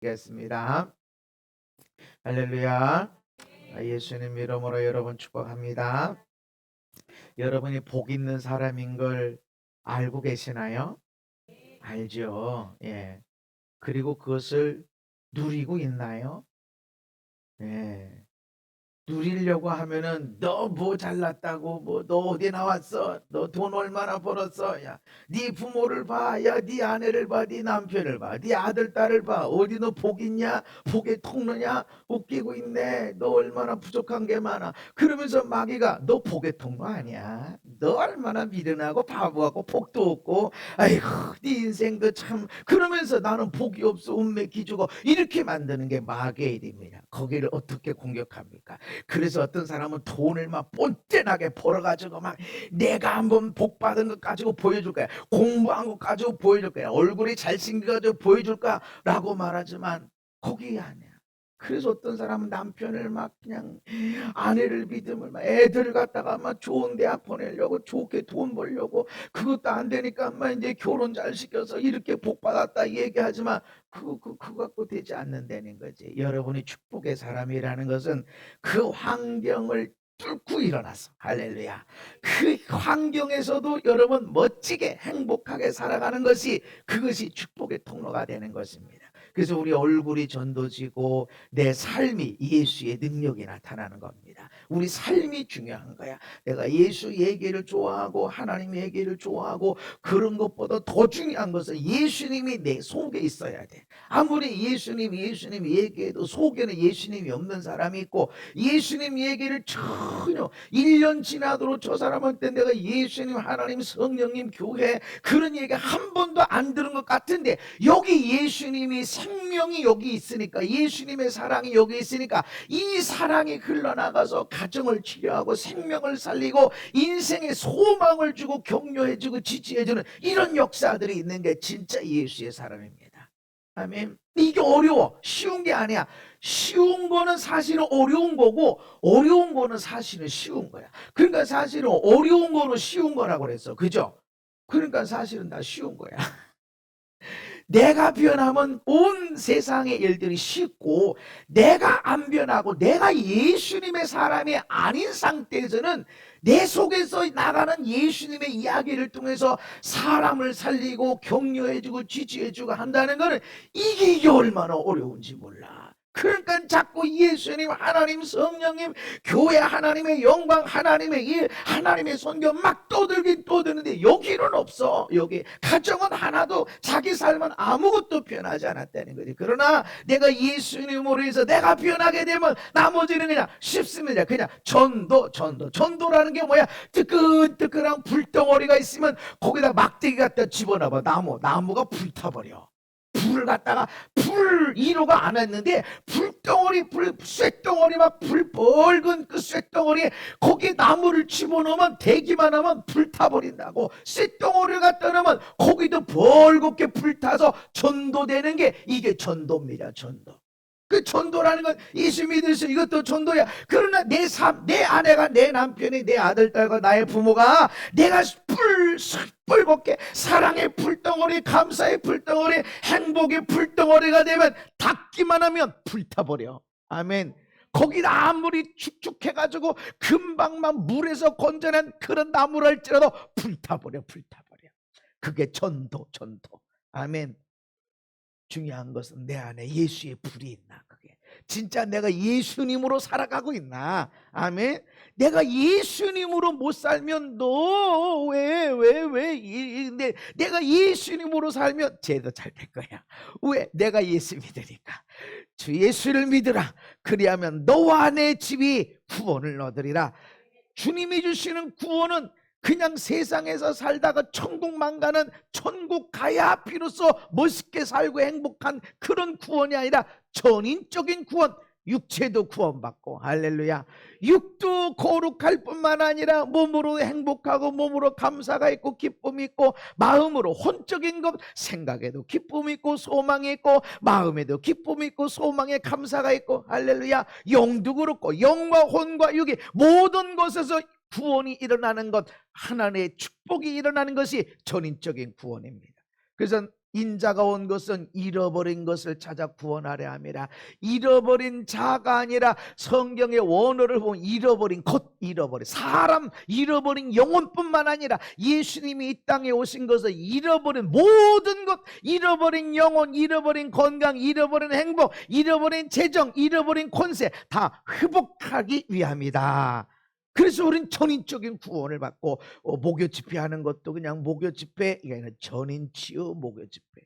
겠습니다. 할렐루야. 예수님 이름으로 여러분 축복합니다. 여러분이 복 있는 사람인 걸 알고 계시나요? 알죠. 예. 그리고 그것을 누리고 있나요? 예. 누리려고 하면은 너 뭐 잘났다고, 뭐 너 어디 나왔어, 너 돈 얼마나 벌었어, 야 네 부모를 봐, 야 네 아내를 봐, 네 남편을 봐, 네 아들 딸을 봐, 어디 너 복 있냐, 복의 통로냐, 웃기고 있네, 너 얼마나 부족한 게 많아. 그러면서 마귀가 너 복의 통로 아니야, 너 얼마나 미련하고 바보하고 복도 없고, 아이고 네 인생도 참, 그러면서 나는 복이 없어, 운매 기주고, 이렇게 만드는 게 마귀의 일입니다. 거기를 어떻게 공격합니까? 그래서 어떤 사람은 돈을 막 뻔뻔하게 벌어가지고 막 내가 한번 복 받은 것 가지고 보여줄 거야, 공부한 것 가지고 보여줄 거야, 얼굴이 잘생겨가지고 보여줄 거야 라고 말하지만 거기 아니야. 그래서 어떤 사람은 남편을 막 그냥, 아내를 믿음을 막, 애들을 갖다가 막 좋은 대학 보내려고, 좋게 돈 벌려고, 그것도 안 되니까 막 이제 결혼 잘 시켜서 이렇게 복 받았다 얘기하지만 그거 갖고 되지 않는다는 거지. 여러분이 축복의 사람이라는 것은 그 환경을 뚫고 일어나서, 할렐루야, 그 환경에서도 여러분 멋지게 행복하게 살아가는 것이, 그것이 축복의 통로가 되는 것입니다. 그래서 우리 얼굴이 전도지고 내 삶이 예수의 능력이 나타나는 겁니다. 우리 삶이 중요한 거야. 내가 예수 얘기를 좋아하고 하나님 얘기를 좋아하고, 그런 것보다 더 중요한 것은 예수님이 내 속에 있어야 돼. 아무리 예수님 얘기해도 속에는 예수님이 없는 사람이 있고, 예수님 얘기를 전혀 1년 지나도록 저 사람한테 내가 예수님, 하나님, 성령님, 교회 그런 얘기 한 번도 안 들은 것 같은데, 여기 예수님이, 생명이 여기 있으니까, 예수님의 사랑이 여기 있으니까 이 사랑이 흘러나가서 가정을 치료하고 생명을 살리고 인생의 소망을 주고 격려해주고 지지해주는 이런 역사들이 있는 게 진짜 예수의 사람입니다. 아멘. 이게 어려워, 쉬운 게 아니야. 쉬운 거는 사실은 어려운 거고, 어려운 거는 사실은 쉬운 거야. 그러니까 사실은 어려운 거는 쉬운 거라고 그랬어, 그죠? 그러니까 사실은 다 쉬운 거야. 내가 변하면 온 세상의 일들이 쉽고, 내가 안 변하고 내가 예수님의 사람이 아닌 상태에서는 내 속에서 나가는 예수님의 이야기를 통해서 사람을 살리고 격려해주고 지지해주고 한다는 것은, 이게 얼마나 어려운지 몰라. 그러니까 자꾸 예수님, 하나님, 성령님, 교회, 하나님의 영광, 하나님의 일, 하나님의 선교 막 떠들긴 떠드는데 여기는 없어. 여기 가정은 하나도, 자기 삶은 아무것도 변하지 않았다는 거지. 그러나 내가 예수님으로 해서 내가 변하게 되면 나머지는 그냥 쉽습니다. 그냥 전도라는 게 뭐야? 뜨끈뜨끈한 불덩어리가 있으면 거기다 막대기 갖다 집어넣어. 나무가 불타버려. 불을 갖다가, 불 이로가 안 했는데 불덩어리, 쇳덩어리, 막 불 벌건 그 쇳덩어리에 거기에 나무를 집어넣으면, 대기만 하면 불타버린다고. 쇳덩어리를 갖다 놓으면 거기도 벌겋게 불타서 전도되는 게, 이게 전도입니다. 전도. 그 전도라는 건 예수 믿으셔, 이것도 전도야. 그러나 내 삶, 내 아내가, 내 남편이, 내 아들 딸과 나의 부모가 내가 뿔곱게 사랑의 불덩어리, 감사의 불덩어리, 행복의 불덩어리가 되면, 닿기만 하면 불타버려. 아멘. 거기다 아무리 축축해가지고 금방만 물에서 건져낸 그런 나무랄지라도 불타버려. 그게 전도. 아멘. 중요한 것은 내 안에 예수의 불이 있나, 그게 진짜 내가 예수님으로 살아가고 있나. 아멘. 내가 예수님으로 못 살면, 너 근데 내가 예수님으로 살면 죄도 잘 될 거야. 왜? 내가 예수 믿으니까. 주 예수를 믿으라, 그리하면 너와 내 집이 구원을 얻으리라. 주님이 주시는 구원은 그냥 세상에서 살다가 천국만 가는, 천국 가야 비로소 멋있게 살고 행복한 그런 구원이 아니라 전인적인 구원, 육체도 구원받고, 할렐루야, 육도 거룩할 뿐만 아니라 몸으로 행복하고, 몸으로 감사가 있고 기쁨이 있고, 마음으로 혼적인 것, 생각에도 기쁨이 있고 소망이 있고, 마음에도 기쁨이 있고 소망에 감사가 있고, 할렐루야, 영도 그렇고 영과 혼과 육이 모든 것에서 구원이 일어나는 것, 하나님의 축복이 일어나는 것이 전인적인 구원입니다. 그래서 인자가 온 것은 잃어버린 것을 찾아 구원하려 함이라. 잃어버린 자가 아니라 성경의 원어를 보면 잃어버린 것, 잃어버린 사람, 잃어버린 영혼뿐만 아니라 예수님이 이 땅에 오신 것을 잃어버린 모든 것, 잃어버린 영혼, 잃어버린 건강, 잃어버린 행복, 잃어버린 재정, 잃어버린 권세 다 회복하기 위함이다. 그래서 우린 전인적인 구원을 받고 목요 집회하는 것도 그냥 목요 집회, 이게 아니라 전인 치유 목요 집회,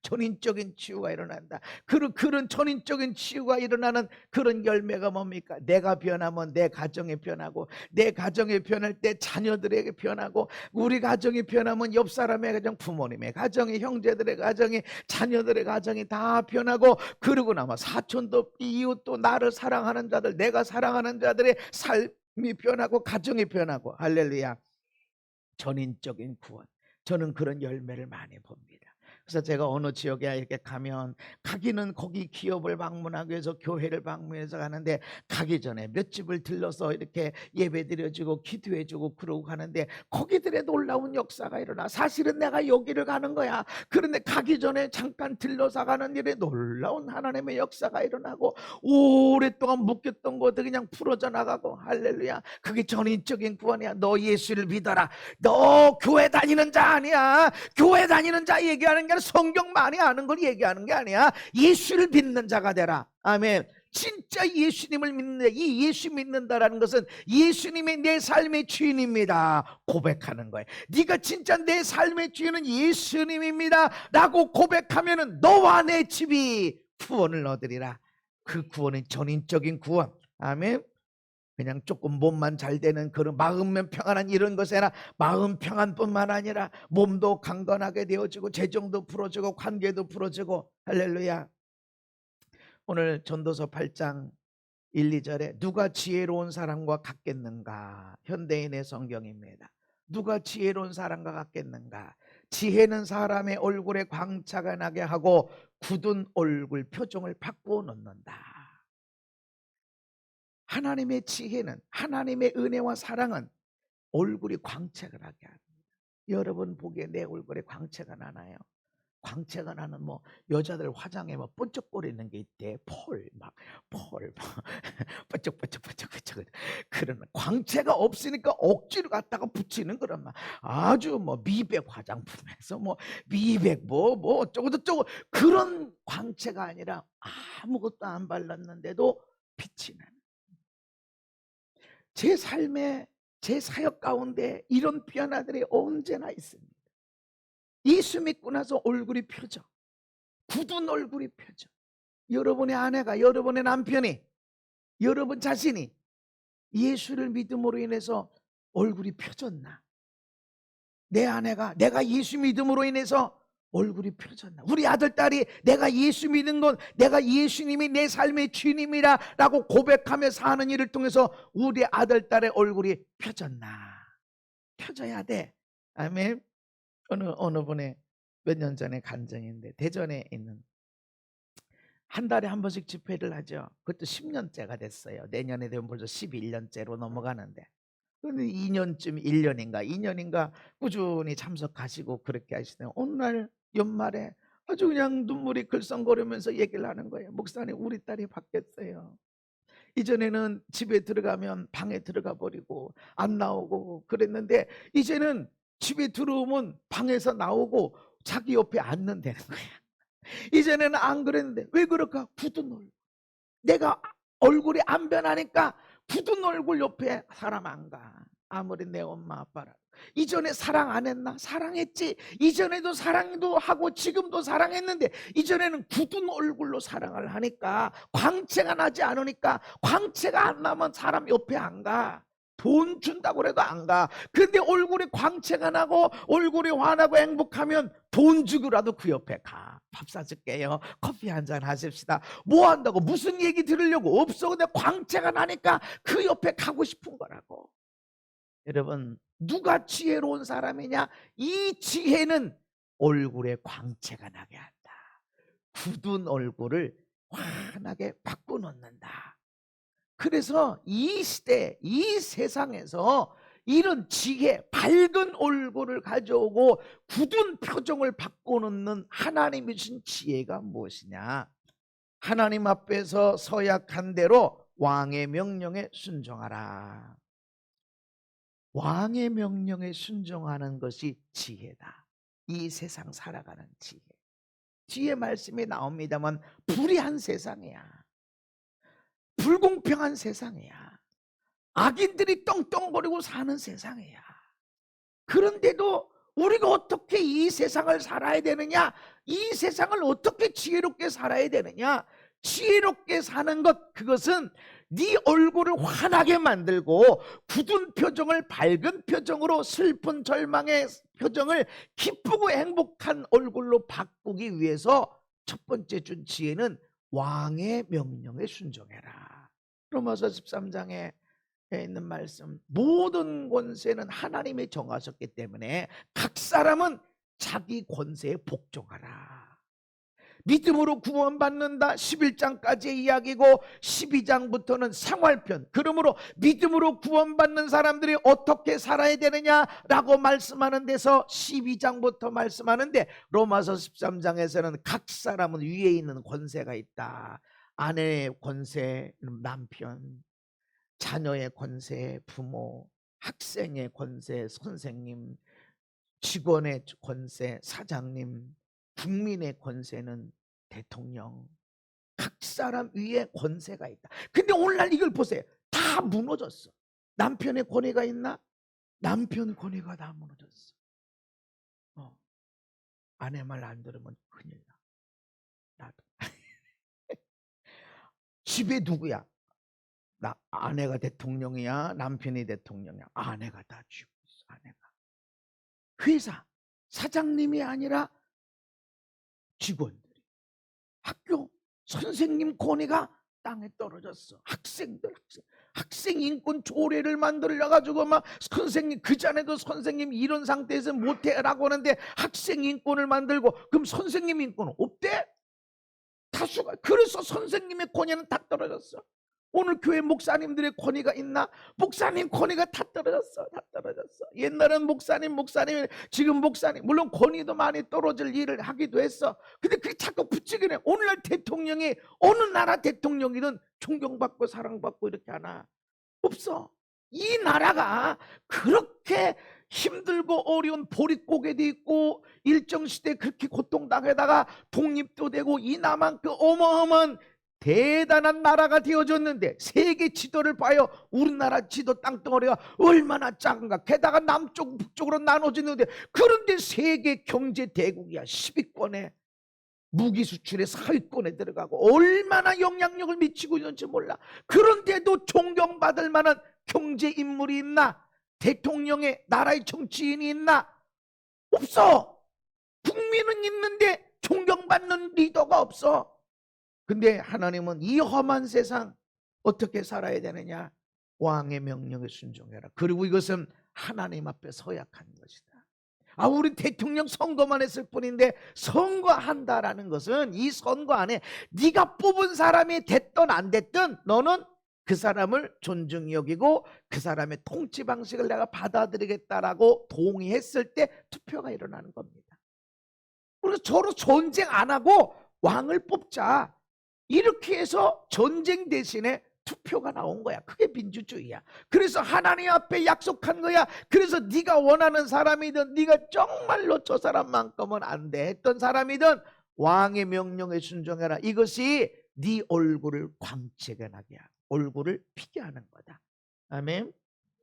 전인적인 치유가 일어난다. 그런 전인적인 치유가 일어나는 그런 열매가 뭡니까? 내가 변하면 내 가정이 변하고, 내 가정이 변할 때 자녀들에게 변하고, 우리 가정이 변하면 옆 사람의 가정, 부모님의 가정이, 형제들의 가정이, 자녀들의 가정이 다 변하고, 그러고 나면 사촌도 이웃도 나를 사랑하는 자들, 내가 사랑하는 자들의 삶이 변하고 가정이 변하고. 할렐루야. 전인적인 구원, 저는 그런 열매를 많이 봅니다. 그래서 제가 어느 지역에 이렇게 가면, 가기는 거기 기업을 방문하기 위해서 교회를 방문해서 가는데, 가기 전에 몇 집을 들러서 이렇게 예배 드려주고 기도해주고 그러고 가는데, 거기들의 놀라운 역사가 일어나. 사실은 내가 여기를 가는 거야. 그런데 가기 전에 잠깐 들러서 가는 일에 놀라운 하나님의 역사가 일어나고, 오랫동안 묶였던 것들 그냥 풀어져 나가고. 할렐루야. 그게 전인적인 구원이야. 너 예수를 믿어라. 너 교회 다니는 자 아니야. 교회 다니는 자 얘기하는 게 아니라 성경 많이 아는 걸 얘기하는 게 아니야. 예수를 믿는 자가 되라. 아멘. 진짜 예수님을 믿는다. 이 예수 믿는다라는 것은 예수님이 내 삶의 주인입니다 고백하는 거예요. 네가 진짜 내 삶의 주인은 예수님입니다 라고 고백하면은 너와 내 집이 구원을 얻으리라. 그 구원은 전인적인 구원. 아멘. 그냥 조금 몸만 잘 되는 그런 마음만 평안한 이런 것이 아니라, 마음 평안뿐만 아니라 몸도 강건하게 되어지고, 재정도 풀어지고, 관계도 풀어지고. 할렐루야. 오늘 전도서 8장 1, 2절에 누가 지혜로운 사람과 같겠는가? 현대인의 성경입니다. 누가 지혜로운 사람과 같겠는가? 지혜는 사람의 얼굴에 광채가 나게 하고 굳은 얼굴 표정을 바꾸어 놓는다. 하나님의 지혜는, 하나님의 은혜와 사랑은 얼굴이 광채가 나게 합니다. 여러분 보기에 내 얼굴에 광채가 나나요? 광채가 나는 여자들 화장에 번쩍거리는 게 있대. 펄 번쩍번쩍. 그런 광채가 없으니까 억지로 갖다가 붙이는 그런 아주 미백 화장품에서 미백 어쩌고 그런 광채가 아니라 아무것도 안 발랐는데도 빛이 나는. 제 삶에, 제 사역 가운데 이런 변화들이 언제나 있습니다. 예수 믿고 나서 얼굴이 펴져. 굳은 얼굴이 펴져. 여러분의 아내가, 여러분의 남편이, 여러분 자신이 예수를 믿음으로 인해서 얼굴이 펴졌나? 내 아내가, 내가 예수 믿음으로 인해서 얼굴이 펴졌나? 우리 아들, 딸이 내가 예수 믿은 건, 내가 예수님이 내 삶의 주님이라 라고 고백하며 사는 일을 통해서 우리 아들, 딸의 얼굴이 펴졌나? 펴져야 돼. 아멘. 어느 분의 몇 년 전에 간증인데, 대전에 있는, 한 달에 한 번씩 집회를 하죠. 그것도 10년째가 됐어요. 내년에 되면 벌써 11년째로 넘어가는데, 그런데 2년인가 꾸준히 참석하시고 그렇게 하시네요. 어느 날 연말에 아주 그냥 눈물이 글썽거리면서 얘기를 하는 거예요. 목사님, 우리 딸이 바뀌었어요. 이전에는 집에 들어가면 방에 들어가 버리고 안 나오고 그랬는데, 이제는 집에 들어오면 방에서 나오고 자기 옆에 앉는다는 거야. 이전에는 안 그랬는데. 왜 그럴까? 굳은 얼굴. 내가 얼굴이 안 변하니까 굳은 얼굴 옆에 사람 안 가. 아무리 내 엄마 아빠라. 이전에 사랑 안 했나? 사랑했지. 이전에도 사랑도 하고 지금도 사랑했는데, 이전에는 굳은 얼굴로 사랑을 하니까, 광채가 나지 않으니까, 광채가 안 나면 사람 옆에 안 가. 돈 준다고 해도 안 가. 그런데 얼굴에 광채가 나고 얼굴이 환하고 행복하면 돈 주고라도 그 옆에 가. 밥 사줄게요. 커피 한잔 하십시다. 뭐 한다고? 무슨 얘기 들으려고? 없어. 근데 광채가 나니까 그 옆에 가고 싶은 거라고. 여러분, 누가 지혜로운 사람이냐? 이 지혜는 얼굴에 광채가 나게 한다. 굳은 얼굴을 환하게 바꿔놓는다. 그래서 이 시대, 이 세상에서 이런 지혜, 밝은 얼굴을 가져오고 굳은 표정을 바꿔놓는 하나님이 주신 지혜가 무엇이냐? 하나님 앞에서 서약한 대로 왕의 명령에 순종하라. 왕의 명령에 순종하는 것이 지혜다. 이 세상 살아가는 지혜. 지혜 말씀이 나옵니다만 불의한 세상이야. 불공평한 세상이야. 악인들이 떵떵거리고 사는 세상이야. 그런데도 우리가 어떻게 이 세상을 살아야 되느냐? 이 세상을 어떻게 지혜롭게 살아야 되느냐? 지혜롭게 사는 것, 그것은 네 얼굴을 환하게 만들고 굳은 표정을 밝은 표정으로, 슬픈 절망의 표정을 기쁘고 행복한 얼굴로 바꾸기 위해서 첫 번째 준 지혜는 왕의 명령에 순종해라. 로마서 13장에 있는 말씀, 모든 권세는 하나님이 정하셨기 때문에 각 사람은 자기 권세에 복종하라. 믿음으로 구원받는다 11장까지의 이야기고 12장부터는 생활편. 그러므로 믿음으로 구원받는 사람들이 어떻게 살아야 되느냐라고 말씀하는 데서 12장부터 말씀하는데, 로마서 13장에서는 각 사람은 위에 있는 권세가 있다. 아내의 권세 남편, 자녀의 권세 부모, 학생의 권세 선생님, 직원의 권세 사장님, 국민의 권세는 대통령. 각 사람 위에 권세가 있다. 근데 오늘날 이걸 보세요. 다 무너졌어. 남편의 권위가 있나? 남편 권위가 다 무너졌어. 아내 말 안 들으면 큰일 나. 나도. 집에 누구야? 나 아내가 대통령이야? 남편이 대통령이야? 아내가 다 쥐고 있어. 아내가. 회사 사장님이 아니라 직원들이, 학교 선생님 권위가 땅에 떨어졌어. 학생 인권 조례를 만들어 가지고 막 선생님, 그 전에도 선생님 이런 상태에서 못해라고 하는데 학생 인권을 만들고, 그럼 선생님 인권은 없대? 다수가. 그래서 선생님의 권위는 다 떨어졌어. 오늘 교회 목사님들의 권위가 있나? 목사님 권위가 다 떨어졌어. 다 떨어졌어. 옛날엔 목사님, 지금 목사님, 물론 권위도 많이 떨어질 일을 하기도 했어. 근데 그게 자꾸 붙이긴 해. 오늘날 대통령이 어느 나라 대통령이든 존경받고 사랑받고 이렇게 하나? 없어. 이 나라가 그렇게 힘들고 어려운 보릿고개 돼 있고 일정 시대 그렇게 고통당하다가 독립도 되고 이 남한 그 어마어마한 대단한 나라가 되어졌는데, 세계 지도를 봐요. 우리나라 지도 땅덩어리가 얼마나 작은가. 게다가 남쪽 북쪽으로 나눠지는데, 그런데 세계 경제 대국이야. 10위권에 무기 수출의 4위권에 들어가고 얼마나 영향력을 미치고 있는지 몰라. 그런데도 존경받을 만한 경제 인물이 있나? 대통령의 나라의 정치인이 있나? 없어. 국민은 있는데 존경받는 리더가 없어. 근데 하나님은 이 험한 세상 어떻게 살아야 되느냐? 왕의 명령에 순종해라. 그리고 이것은 하나님 앞에 서약한 것이다. 우리 대통령 선거만 했을 뿐인데, 선거한다라는 것은 이 선거 안에 네가 뽑은 사람이 됐든 안 됐든 너는 그 사람을 존중히 여기고 그 사람의 통치 방식을 내가 받아들이겠다라고 동의했을 때 투표가 일어나는 겁니다. 그래서 서로 전쟁 안 하고 왕을 뽑자, 이렇게 해서 전쟁 대신에 투표가 나온 거야. 그게 민주주의야. 그래서 하나님 앞에 약속한 거야. 그래서 네가 원하는 사람이든, 네가 정말로 저 사람만큼은 안 돼 했던 사람이든 왕의 명령에 순종해라. 이것이 네 얼굴을 광채가 나게 하고 얼굴을 피게 하는 거다. 아멘.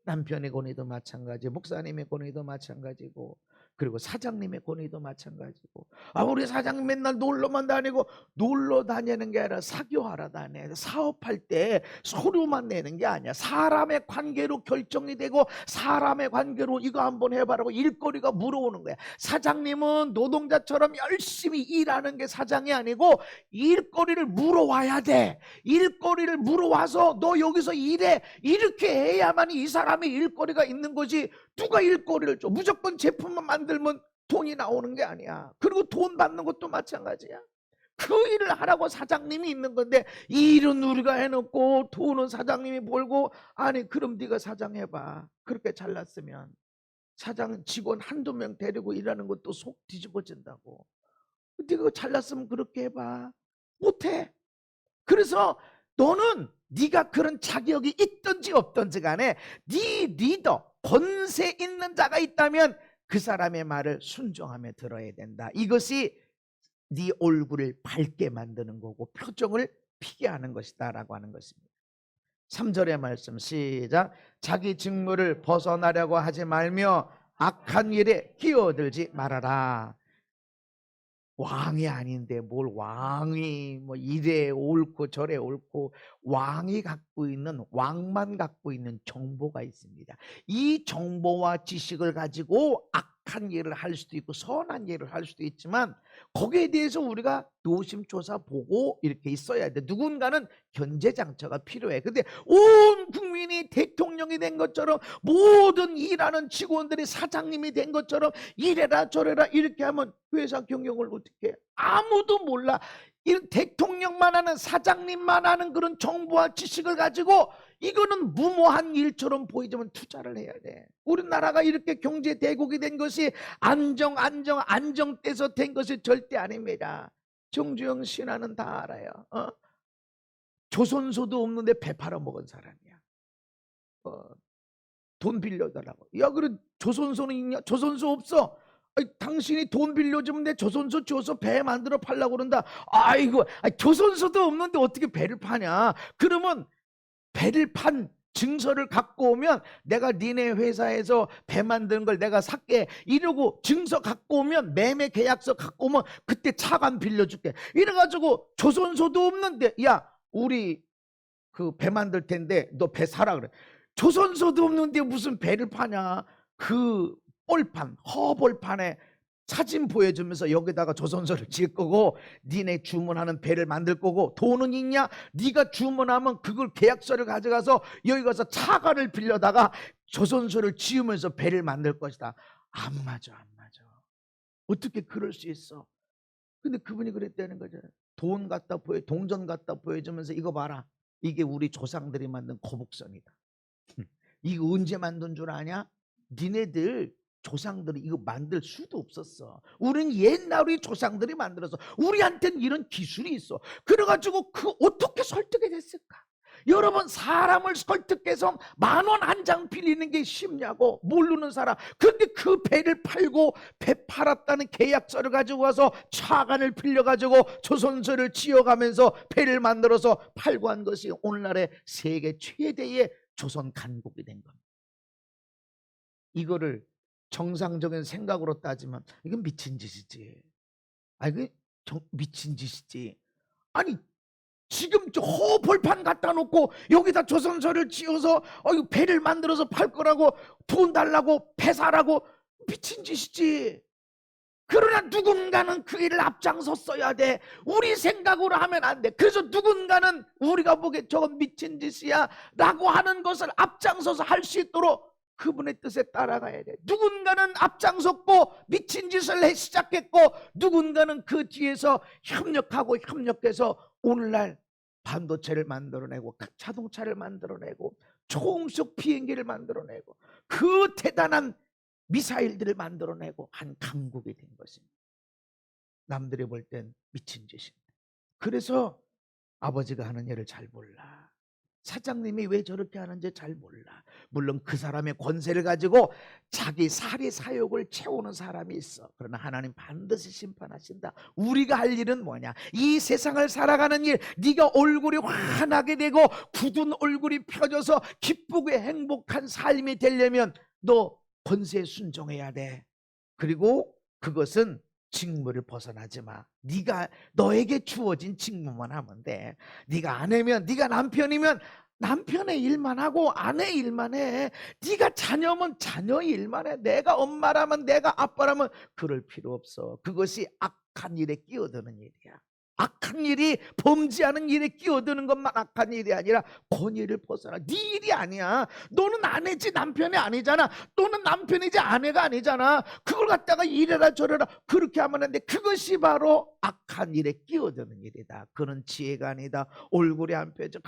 남편의 권위도 마찬가지, 목사님의 권위도 마찬가지고, 그리고 사장님의 권위도 마찬가지고. 우리 사장님 맨날 놀러만 다니고, 놀러 다니는 게 아니라 사교하러 다녀. 사업할 때 서류만 내는 게 아니야. 사람의 관계로 결정이 되고, 사람의 관계로 이거 한번 해봐라고 일거리가 물어오는 거야. 사장님은 노동자처럼 열심히 일하는 게 사장이 아니고 일거리를 물어와야 돼. 일거리를 물어와서 너 여기서 일해, 이렇게 해야만 이 사람이 일거리가 있는 거지. 누가 일거리를 줘? 무조건 제품만 만들면 돈이 나오는 게 아니야. 그리고 돈 받는 것도 마찬가지야. 그 일을 하라고 사장님이 있는 건데 이 일은 우리가 해놓고 돈은 사장님이 벌고. 아니 그럼 네가 사장 해봐. 그렇게 잘났으면 사장 직원 한두 명 데리고 일하는 것도 속 뒤집어진다고. 네가 잘났으면 그렇게 해봐. 못해. 그래서 너는 네가 그런 자격이 있든지 없든지 간에 네 리더, 권세 있는 자가 있다면 그 사람의 말을 순종하며 들어야 된다. 이것이 네 얼굴을 밝게 만드는 거고 표정을 피게 하는 것이다 라고 하는 것입니다. 3절의 말씀 시작. 자기 직무를 벗어나려고 하지 말며 악한 일에 끼어들지 말아라. 왕이 아닌데 뭘 왕이 뭐 이래 옳고 저래 옳고. 왕이 갖고 있는, 왕만 갖고 있는 정보가 있습니다. 이 정보와 지식을 가지고 악한 일을 할 수도 있고 선한 일을 할 수도 있지만 거기에 대해서 우리가 노심초사 보고 이렇게 있어야 돼. 누군가는 견제장치가 필요해. 근데 온 국민이 대통령이 된 것처럼 모든 일하는 직원들이 사장님이 된 것처럼 이래라 저래라 이렇게 하면 회사 경영을 어떻게 해? 아무도 몰라. 이런 대통령만 하는, 사장님만 하는 그런 정보와 지식을 가지고 이거는 무모한 일처럼 보이지만 투자를 해야 돼. 우리나라가 이렇게 경제 대국이 된 것이 안정돼서 된 것이 절대 아닙니다. 정주영 신하는 다 알아요. 조선소도 없는데 배 팔아먹은 사람이야. 돈 빌려달라고. 야 그래 조선소는 있냐? 조선소 없어. 아니, 당신이 돈 빌려주면 내 조선소 줘서 배 만들어 팔려고 그런다. 아이고, 조선소도 없는데 어떻게 배를 파냐? 그러면 배를 판 증서를 갖고 오면 내가 니네 회사에서 배 만드는 걸 내가 살게 이러고 증서 갖고 오면, 매매 계약서 갖고 오면 그때 차관 빌려줄게 이래가지고 조선소도 없는데 야 우리 그 배 만들 텐데 너 배 사라 그래. 조선소도 없는데 무슨 배를 파냐. 그 볼판, 허볼판에 사진 보여주면서 여기다가 조선소를 지을 거고 니네 주문하는 배를 만들 거고 돈은 있냐? 네가 주문하면 그걸 계약서를 가져가서 여기 가서 차관을 빌려다가 조선소를 지으면서 배를 만들 것이다. 안 맞아. 어떻게 그럴 수 있어? 근데 그분이 그랬다는 거죠. 동전 갖다 보여주면서 이거 봐라. 이게 우리 조상들이 만든 거북선이다. 이거 언제 만든 줄 아냐? 니네들 조상들이 이거 만들 수도 없었어. 우리는 옛날 우리 조상들이 만들어서 우리한테는 이런 기술이 있어. 그래가지고 그 어떻게 설득이 됐을까? 여러분 사람을 설득해서 10,000원 한 장 빌리는 게 쉽냐고. 모르는 사람. 근데 그 배를 팔고 배 팔았다는 계약서를 가지고 와서 차관을 빌려가지고 조선소를 지어가면서 배를 만들어서 팔고 한 것이 오늘날의 세계 최대의 조선 간국이 된 겁니다. 이거를 정상적인 생각으로 따지면 이건 미친 짓이지. 이게 미친 짓이지. 아니 지금 저 허벌판 갖다 놓고 여기다 조선소를 지어서 배를 만들어서 팔 거라고 돈 달라고 배 사라고 미친 짓이지. 그러나 누군가는 그 일을 앞장섰어야 돼. 우리 생각으로 하면 안 돼. 그래서 누군가는 우리가 보기에 저건 미친 짓이야 라고 하는 것을 앞장서서 할 수 있도록 그분의 뜻에 따라가야 돼. 누군가는 앞장섰고 미친 짓을 시작했고 누군가는 그 뒤에서 협력해서 오늘날 반도체를 만들어내고 자동차를 만들어내고 초음속 비행기를 만들어내고 그 대단한 미사일들을 만들어내고 한 강국이 된 것입니다. 남들이 볼 땐 미친 짓입니다. 그래서 아버지가 하는 일을 잘 몰라. 사장님이 왜 저렇게 하는지 잘 몰라. 물론 그 사람의 권세를 가지고 자기 사리 사욕을 채우는 사람이 있어. 그러나 하나님 반드시 심판하신다. 우리가 할 일은 뭐냐? 이 세상을 살아가는 일, 네가 얼굴이 환하게 되고 굳은 얼굴이 펴져서 기쁘고 행복한 삶이 되려면 너 권세에 순종해야 돼. 그리고 그것은 직무를 벗어나지 마. 너에게 주어진 직무만 하면 돼. 네가 아내면, 네가 남편이면 남편의 일만 하고 아내 일만 해. 네가 자녀면 자녀 일만 해. 내가 엄마라면 내가 아빠라면 그럴 필요 없어. 그것이 악한 일에 끼어드는 일이야. 악한 일이, 범죄하는 일에 끼어드는 것만 악한 일이 아니라 권위를 벗어나. 네 일이 아니야. 너는 아내지 남편이 아니잖아. 너는 남편이지 아내가 아니잖아. 그걸 갖다가 이래라 저래라 그렇게 하면 안 돼. 그것이 바로 악한 일에 끼어드는 일이다. 그런 지혜가 아니다. 얼굴에 안 펴져.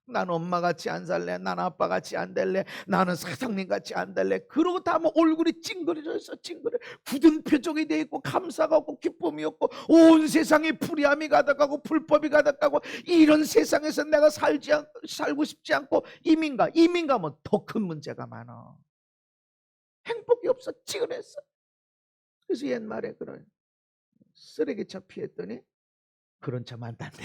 난 엄마같이 안 살래. 난 아빠같이 안 될래. 나는 사장님같이 안 될래. 그러고 다 하면 얼굴이 찡그려져 있어. 찡그려. 굳은 표정이 돼 있고 감사가 없고 기쁨이 없고 온 세상에 불의함이 가득하고 불법이 가득하고 이런 세상에서 내가 살고 싶지 않고 이민 가면 더 큰 문제가 많아. 행복이 없어. 찌그랬어. 그래서 옛말에 그런 쓰레기차 피했더니 그런 차 많단데.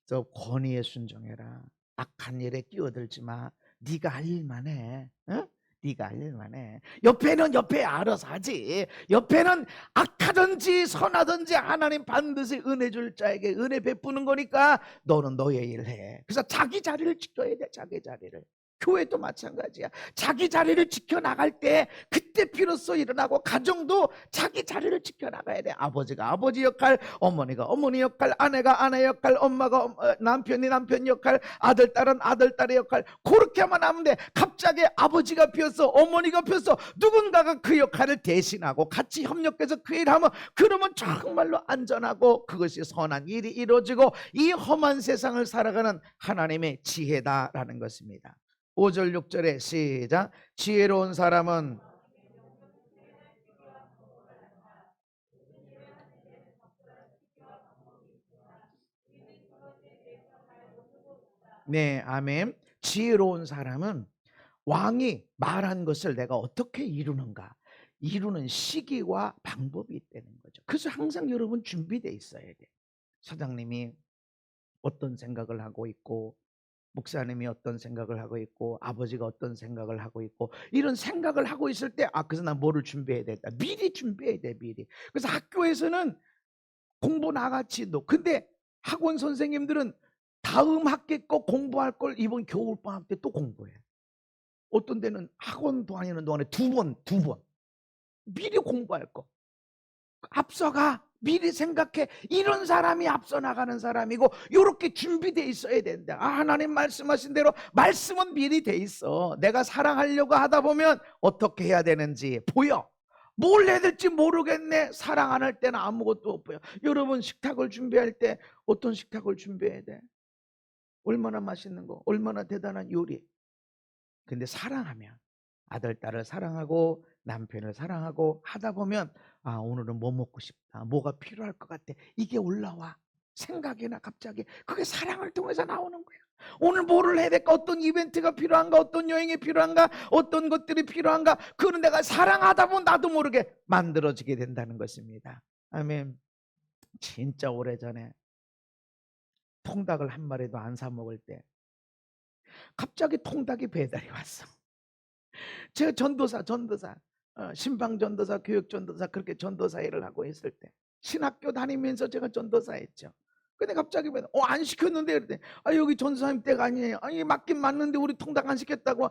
저 권위에 순종해라. 악한 일에 끼어들지 마. 네가 할 일만 해. 어? 네가 할 일만 해. 옆에 알아서 하지. 옆에는 악하든지 선하든지 하나님 반드시 은혜 줄 자에게 은혜 베푸는 거니까 너는 너의 일 해. 그래서 자기 자리를 지켜야 돼. 자기 자리를. 교회도 마찬가지야. 자기 자리를 지켜나갈 때 그때 비로소 일어나고, 가정도 자기 자리를 지켜나가야 돼. 아버지가 아버지 역할, 어머니가 어머니 역할, 아내가 아내 역할, 엄마가 남편이 남편 역할, 아들 딸은 아들 딸의 역할. 그렇게만 하면 돼. 갑자기 아버지가 비었어, 어머니가 비었어, 누군가가 그 역할을 대신하고 같이 협력해서 그 일을 하면, 그러면 정말로 안전하고 그것이 선한 일이 이루어지고 이 험한 세상을 살아가는 하나님의 지혜다라는 것입니다. 5절 6절에 시작. 지혜로운 사람은 네, 아멘. 지혜로운 사람은 왕이 말한 것을 내가 어떻게 이루는가, 이루는 시기와 방법이 있다는 거죠. 그래서 항상 여러분 준비되어 있어야 돼. 사장님이 어떤 생각을 하고 있고, 목사님이 어떤 생각을 하고 있고, 아버지가 어떤 생각을 하고 있고, 이런 생각을 하고 있을 때 그래서 난 뭐를 준비해야 되겠다. 미리 준비해야 돼. 미리. 그래서 학교에서는 공부 나같이도, 근데 학원 선생님들은 다음 학기 거 공부할 걸 이번 겨울방학 때 또 공부해. 어떤 데는 학원 다니는 동안에 두 번 미리 공부할 거. 앞서가. 미리 생각해. 이런 사람이 앞서 나가는 사람이고, 이렇게 준비되어 있어야 된다. 하나님 말씀하신 대로 말씀은 미리 돼 있어. 내가 사랑하려고 하다 보면 어떻게 해야 되는지 보여. 뭘 해야 될지 모르겠네. 사랑 안 할 때는 아무것도 못 보여. 여러분 식탁을 준비할 때 어떤 식탁을 준비해야 돼? 얼마나 맛있는 거, 얼마나 대단한 요리. 근데 사랑하면, 아들 딸을 사랑하고 남편을 사랑하고 하다 보면 오늘은 뭐 먹고 싶다, 뭐가 필요할 것 같아, 이게 올라와. 생각이나 갑자기. 그게 사랑을 통해서 나오는 거야. 오늘 뭐를 해야 될까, 어떤 이벤트가 필요한가, 어떤 여행이 필요한가, 어떤 것들이 필요한가. 그건 내가 사랑하다 보면 나도 모르게 만들어지게 된다는 것입니다. 아멘. 진짜 오래전에 통닭을 한 마리도 안 사 먹을 때 갑자기 통닭이 배달이 왔어. 제가 전도사 신방전도사, 교육전도사, 그렇게 전도사 일을 하고 있을 때 신학교 다니면서 제가 전도사 했죠. 근데 갑자기 안 시켰는데 그랬더니 여기 전도사님 댁 아니에요. 아니 맞긴 맞는데 우리 통닭 안 시켰다고.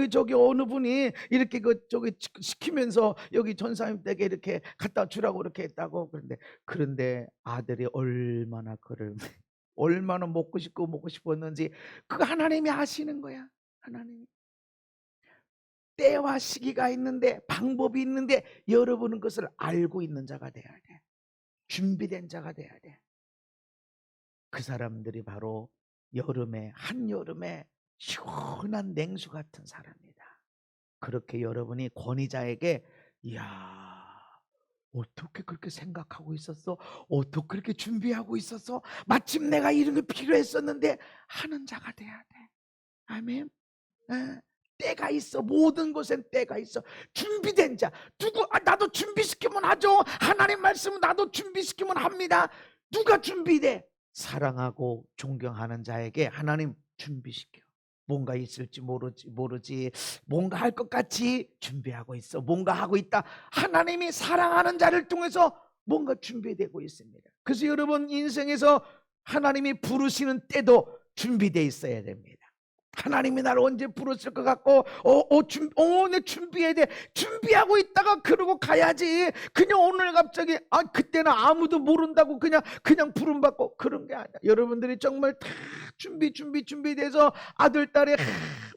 저기 어느 분이 이렇게 저기 시키면서 여기 전도사님 댁에 이렇게 갖다 주라고 이렇게 했다고. 그런데 아들이 얼마나 그를 얼마나 먹고 싶었는지 그 하나님이 아시는 거야. 하나님이. 때와 시기가 있는데, 방법이 있는데, 여러분은 그것을 알고 있는 자가 돼야 돼. 준비된 자가 돼야 돼. 그 사람들이 바로 한여름에 시원한 냉수 같은 사람이다. 그렇게 여러분이 권위자에게 이야, 어떻게 그렇게 생각하고 있었어? 어떻게 그렇게 준비하고 있었어? 마침 내가 이런 게 필요했었는데 하는 자가 돼야 돼. 아멘. 때가 있어. 모든 것엔 때가 있어. 준비된 자. 나도 준비시키면 하죠. 하나님 말씀은 나도 준비시키면 합니다. 누가 준비돼? 사랑하고 존경하는 자에게 하나님 준비시켜. 뭔가 있을지 모르지. 뭔가 할 것 같이 준비하고 있어. 뭔가 하고 있다. 하나님이 사랑하는 자를 통해서 뭔가 준비되고 있습니다. 그래서 여러분 인생에서 하나님이 부르시는 때도 준비되어 있어야 됩니다. 하나님이 나를 언제 부르실 것 같고, 내 준비해야 돼. 준비하고 있다가 그러고 가야지. 그냥 오늘 갑자기, 그때는 아무도 모른다고 그냥 부름받고 그런 게 아니야. 여러분들이 정말 다 준비돼서 아들, 딸의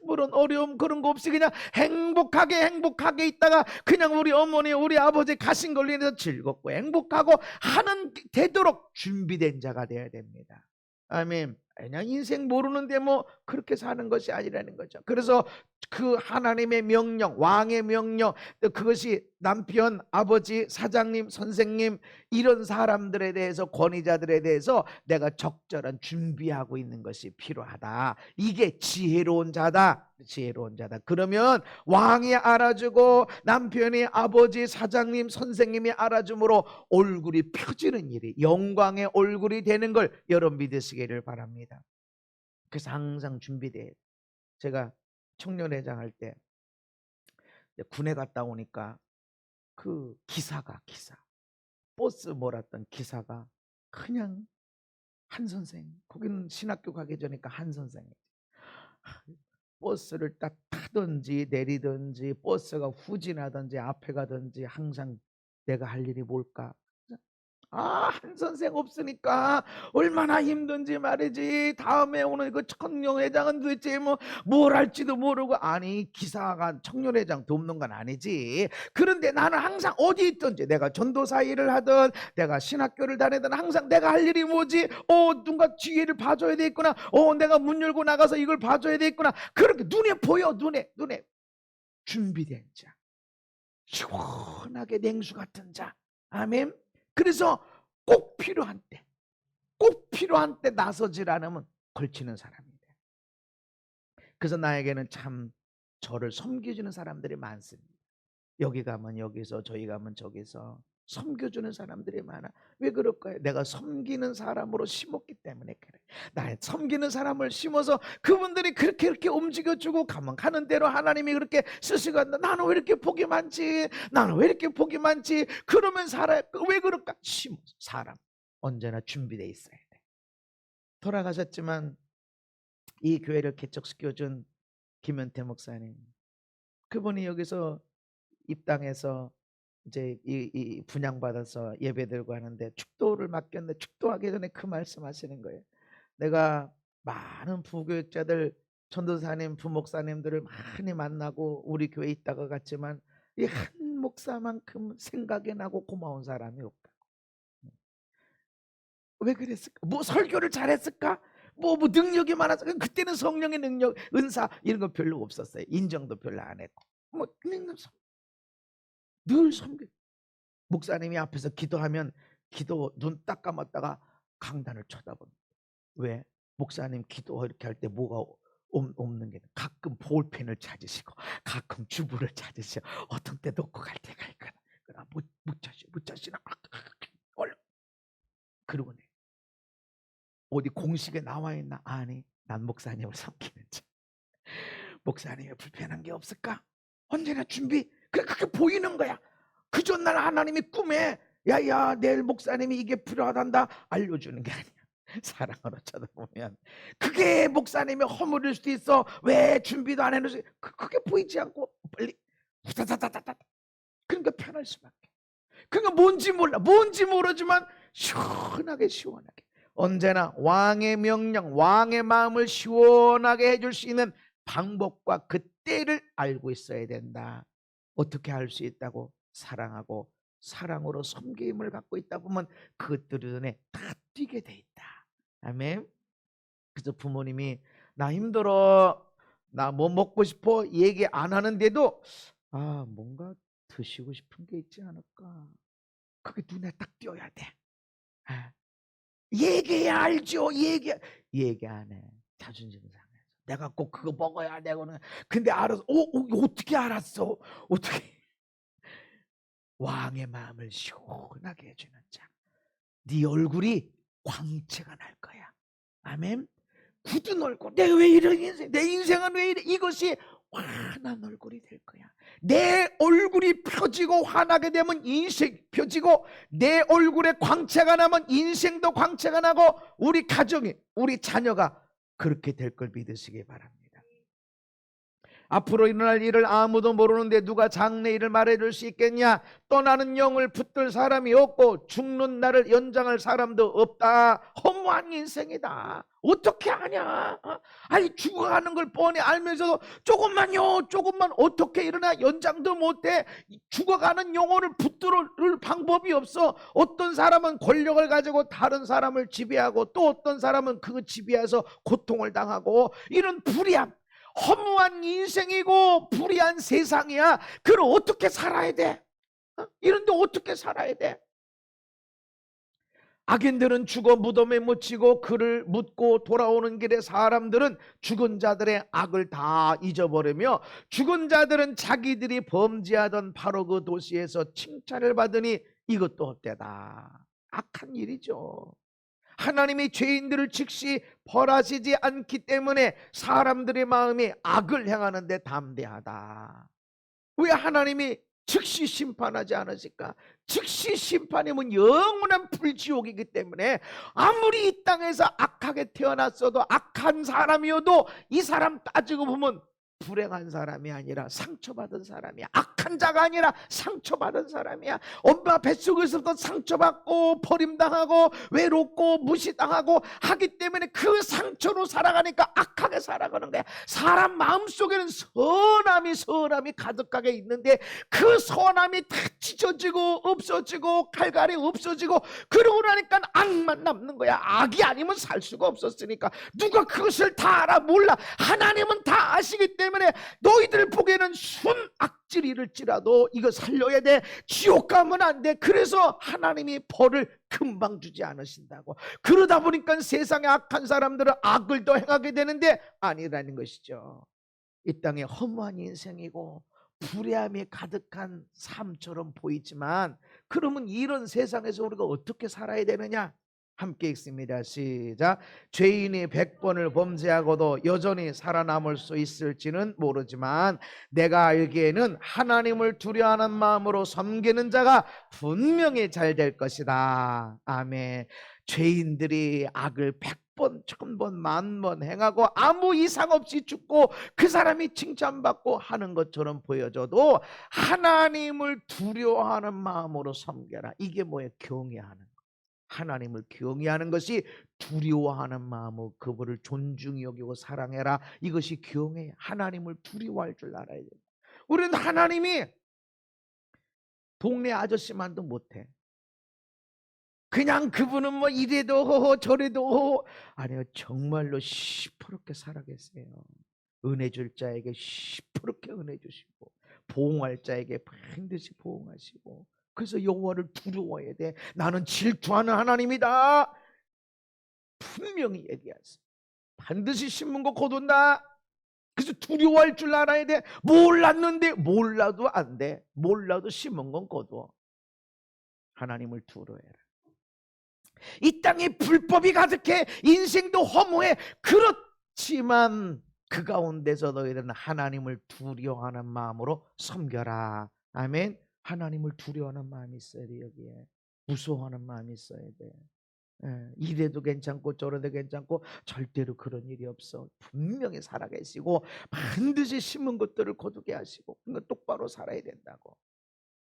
물론 어려움 그런 거 없이 그냥 행복하게 있다가 그냥 우리 어머니, 우리 아버지 가신 걸로 인해서 즐겁고 행복하고 하는 되도록 준비된 자가 되어야 됩니다. 아멘. 그냥 인생 모르는데 뭐 그렇게 사는 것이 아니라는 거죠. 그래서 그 하나님의 명령, 왕의 명령, 그것이 남편, 아버지, 사장님, 선생님 이런 사람들에 대해서, 권위자들에 대해서 내가 적절한 준비하고 있는 것이 필요하다. 이게 지혜로운 자다. 지혜로운 자다. 그러면 왕이 알아주고 남편이, 아버지, 사장님, 선생님이 알아줌으로 얼굴이 펴지는 일이, 영광의 얼굴이 되는 걸 여러분 믿으시기를 바랍니다. 그래서 항상 준비돼요. 제가 청년회장 할 때 군에 갔다 오니까 그 기사 버스 몰았던 기사가 그냥 한 선생, 거기는 신학교 가기 전이니까 한 선생이지. 버스를 딱 타든지 내리든지 버스가 후진하든지 앞에 가든지 항상 내가 할 일이 뭘까? 한 선생 없으니까 얼마나 힘든지 말이지. 다음에 오늘 그 청년회장은 도대체 뭘 할지도 모르고. 아니, 기사가 청년회장 돕는 건 아니지. 그런데 나는 항상 어디 있든지, 내가 전도사 일을 하든 내가 신학교를 다니든 항상 내가 할 일이 뭐지? 누가 뒤에를 봐줘야 되겠구나. 내가 문 열고 나가서 이걸 봐줘야 되겠구나. 그렇게 눈에 보여. 눈에 준비된 자, 시원하게 냉수 같은 자. 아멘. 그래서 꼭 필요한 때 나서질 않으면 걸치는 사람입니다. 그래서 나에게는 참 저를 섬겨주는 사람들이 많습니다. 여기 가면 여기서, 저기 가면 저기서 섬겨주는 사람들이 많아. 왜 그럴까요? 내가 섬기는 사람으로 심었기 때문에 그래. 나 섬기는 사람을 심어서 그분들이 그렇게 움직여주고 가면 가는 대로 하나님이 그렇게 쓰시고 한다. 나는 왜 이렇게 복이 많지? 그러면 살아요. 왜 그럴까? 사람 언제나 준비되어 있어야 돼. 돌아가셨지만 이 교회를 개척시켜준 김현태 목사님, 그분이 여기서 입당해서 이제 이 분양받아서 예배드리고 하는데 축도를 맡겼는데, 축도하기 전에 그 말씀하시는 거예요. 내가 많은 부교육자들, 전도사님, 부목사님들을 많이 만나고 우리 교회에 있다가 갔지만 이 한 목사만큼 생각이 나고 고마운 사람이 없다고. 왜 그랬을까? 뭐 설교를 잘했을까? 뭐 능력이 많았을까? 그때는 성령의 능력, 은사 이런 거 별로 없었어요. 인정도 별로 안 했고. 늘 섬겨. 목사님이 앞에서 기도하면 눈 딱 감았다가 강단을 쳐다본다. 왜? 목사님 기도 이렇게 할 때 뭐가 없는 게, 가끔 볼펜을 찾으시고 가끔 주부를 찾으시고 어떤 때 놓고 갈 때가 있거든. 그러나 못 찾으시나 얼른. 그러고 어디 공식에 나와 있나? 아니, 난 목사님을 섬기는 자. 목사님이 불편한 게 없을까? 언제나 준비. 그렇게 보이는 거야. 그 전날 하나님이 꿈에 야야 내일 목사님이 이게 필요하단다 알려주는 게 아니야. 사랑으로 쳐다보면 그게 목사님이 허물일 수도 있어. 왜 준비도 안 해놓지? 그게 보이지 않고 빨리 후다다다다다. 그러니까 편할 수밖에. 그러니까 뭔지 모르지만 시원하게 언제나 왕의 명령, 왕의 마음을 시원하게 해줄 수 있는 방법과 그 때를 알고 있어야 된다. 어떻게 할 수 있다고? 사랑하고 사랑으로 섬김을 받고 있다 보면 그것들의 눈에 다 띄게 돼 있다. 아멘. 그래서 부모님이 나 힘들어, 나 뭐 먹고 싶어 얘기 안 하는데도 뭔가 드시고 싶은 게 있지 않을까? 그게 눈에 딱 띄어야 돼. 얘기해야 알죠. 얘기 안 해. 자존심 상해서. 내가 꼭 그거 먹어야 되고는. 근데 알아서 어떻게 알았어? 어떻게? 왕의 마음을 시원하게 해주는 자. 네 얼굴이 광채가 날 거야. 아멘. 굳은 얼굴. 내가 왜 이런 인생? 내 인생은 왜 이래? 이것이 환한 얼굴이 될 거야. 내 얼굴이 펴지고 환하게 되면 인생 펴지고, 내 얼굴에 광채가 나면 인생도 광채가 나고, 우리 가정이, 우리 자녀가 그렇게 될 걸 믿으시기 바랍니다. 앞으로 일어날 일을 아무도 모르는데 누가 장래 일을 말해줄 수 있겠냐? 떠나는 영을 붙들 사람이 없고 죽는 날을 연장할 사람도 없다. 허무한 인생이다. 어떻게 하냐? 아니 죽어가는 걸 뻔히 알면서도 조금만요, 조금만 어떻게 일어나 연장도 못해. 죽어가는 영혼을 붙들을 방법이 없어. 어떤 사람은 권력을 가지고 다른 사람을 지배하고 또 어떤 사람은 그 지배해서 고통을 당하고 이런 불의함, 허무한 인생이고 불의한 세상이야. 그걸 어떻게 살아야 돼? 이런데 어떻게 살아야 돼? 악인들은 죽어 무덤에 묻히고 그를 묻고 돌아오는 길에 사람들은 죽은 자들의 악을 다 잊어버리며 죽은 자들은 자기들이 범죄하던 바로 그 도시에서 칭찬을 받으니 이것도 헛되다. 악한 일이죠. 하나님이 죄인들을 즉시 벌하시지 않기 때문에 사람들의 마음이 악을 행하는 데 담대하다. 왜 하나님이 즉시 심판하지 않으실까? 즉시 심판이면 영원한 불지옥이기 때문에 아무리 이 땅에서 악하게 태어났어도 악한 사람이어도 이 사람 따지고 보면 불행한 사람이 아니라 상처받은 사람이야. 악한 자가 아니라 상처받은 사람이야. 엄마 뱃속에서도 상처받고 버림당하고 외롭고 무시당하고 하기 때문에 그 상처로 살아가니까 악하게 살아가는 거야. 사람 마음속에는 선함이 가득하게 있는데 그 선함이 다 찢어지고 없어지고 칼갈이 없어지고 그러고 나니까 악만 남는 거야. 악이 아니면 살 수가 없었으니까. 누가 그것을 다 알아? 몰라. 하나님은 다 아시기 때문에 너희들 보기에는 순악질일지라도 이거 살려야 돼. 지옥 가면 안 돼. 그래서 하나님이 벌을 금방 주지 않으신다고. 그러다 보니까 세상에 악한 사람들은 악을 더 행하게 되는데 아니라는 것이죠. 이 땅에 허무한 인생이고 불의함이 가득한 삶처럼 보이지만 그러면 이런 세상에서 우리가 어떻게 살아야 되느냐? 함께 읽습니다. 시작. 죄인이 100번을 범죄하고도 여전히 살아남을 수 있을지는 모르지만 내가 알기에는 하나님을 두려워하는 마음으로 섬기는 자가 분명히 잘 될 것이다. 아멘. 죄인들이 악을 100번, 1000번, 10,000번 행하고 아무 이상 없이 죽고 그 사람이 칭찬받고 하는 것처럼 보여져도 하나님을 두려워하는 마음으로 섬겨라. 이게 뭐예요? 경외하는 거. 하나님을 경외하는 것이 두려워하는 마음으로 그분을 존중히 여기고 사랑해라. 이것이 경외. 하나님을 두려워할 줄 알아야 돼요. 우리는 하나님이 동네 아저씨만도 못해. 그냥 그분은 뭐 이래도 호호 저래도 호호. 아니요, 정말로 시퍼렇게 살아계세요. 은혜 줄 자에게 시퍼렇게 은혜 주시고 보응할 자에게 반드시 보응하시고. 그래서 여호와를 두려워해야 돼. 나는 질투하는 하나님이다. 분명히 얘기하세요. 반드시 심은 거 거둔다. 그래서 두려워할 줄 알아야 돼. 몰랐는데 몰라도 안 돼. 몰라도 심은 건 거둬. 하나님을 두려워해라. 이 땅에 불법이 가득해. 인생도 허무해. 그렇지만 그 가운데서 너희들은 하나님을 두려워하는 마음으로 섬겨라. 아멘. 하나님을 두려워하는 마음이 있어야 돼. 여기에 무서워하는 마음이 있어야 돼. 이래도 괜찮고 저래도 괜찮고 절대로 그런 일이 없어. 분명히 살아계시고 반드시 심은 것들을 거두게 하시고 그러니까 똑바로 살아야 된다고.